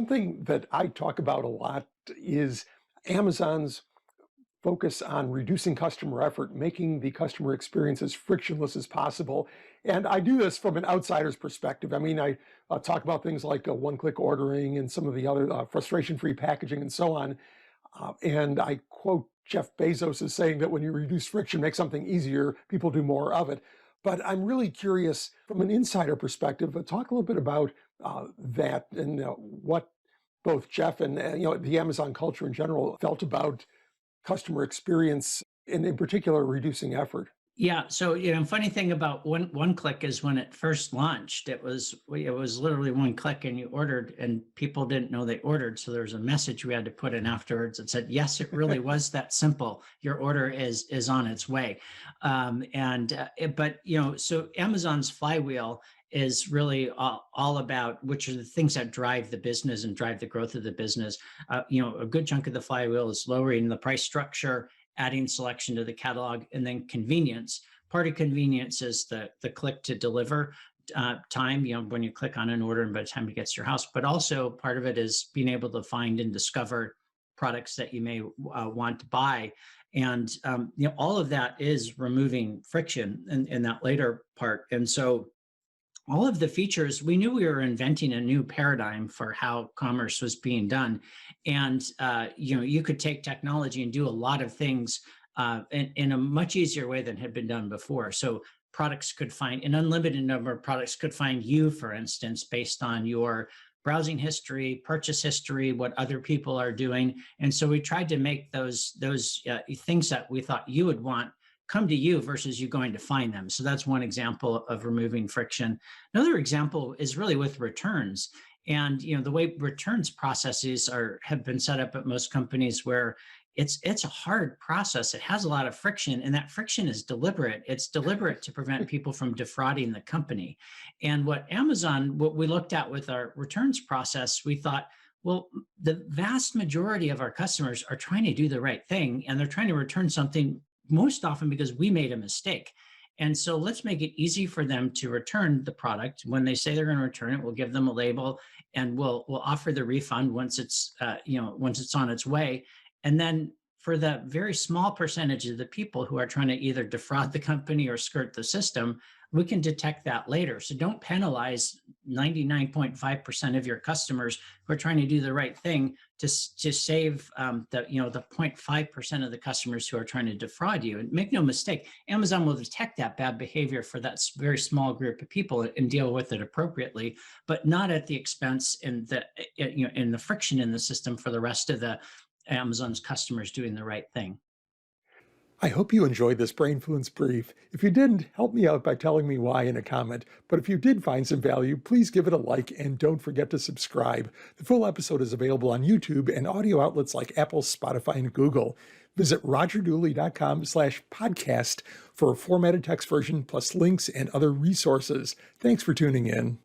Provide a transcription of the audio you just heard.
something that I talk about a lot is Amazon's focus on reducing customer effort, making the customer experience as frictionless as possible. And I do this from an outsider's perspective. I mean, I talk about things like one-click ordering and some of the other frustration-free packaging and so on. And I quote Jeff Bezos as saying that when you reduce friction, make something easier, people do more of it. But I'm really curious from an insider perspective, talk a little bit about that and what both Jeff and the Amazon culture in general felt about customer experience and in particular reducing effort. Yeah. So, funny thing about one click is when it first launched, it was literally one click and you ordered and people didn't know they ordered. So there was a message we had to put in afterwards that said, yes, it really was that simple. Your order is on its way. So Amazon's flywheel is really all about which are the things that drive the business and drive the growth of the business. A good chunk of the flywheel is lowering the price structure, adding selection to the catalog, and then convenience. Part of convenience is the click to deliver time, when you click on an order and by the time it gets to your house. But also part of it is being able to find and discover products that you may want to buy. And all of that is removing friction in that later part. And so all of the features, we knew we were inventing a new paradigm for how commerce was being done. And, you could take technology and do a lot of things in a much easier way than had been done before. So products could find an unlimited number of products could find you, for instance, based on your browsing history, purchase history, what other people are doing. And so we tried to make those things that we thought you would want come to you versus you going to find them. So that's one example of removing friction. Another example is really with returns. And the way returns processes have been set up at most companies where it's a hard process. It has a lot of friction, and that friction is deliberate. It's deliberate to prevent people from defrauding the company. And what we looked at with our returns process, we thought, well, the vast majority of our customers are trying to do the right thing, and they're trying to return something most often because we made a mistake. And so let's make it easy for them to return the product. When they say they're going to return it, we'll give them a label and we'll offer the refund once it's on its way. And then for the very small percentage of the people who are trying to either defraud the company or skirt the system, we can detect that later. So don't penalize 99.5% of your customers who are trying to do the right thing to save the 0.5% of the customers who are trying to defraud you. And make no mistake, Amazon will detect that bad behavior for that very small group of people and deal with it appropriately, but not at the expense in the friction in the system for the rest of the Amazon's customers doing the right thing. I hope you enjoyed this Brainfluence brief. If you didn't, help me out by telling me why in a comment. But if you did find some value, please give it a like and don't forget to subscribe. The full episode is available on YouTube and audio outlets like Apple, Spotify, and Google. Visit rogerdooley.com/podcast for a formatted text version plus links and other resources. Thanks for tuning in.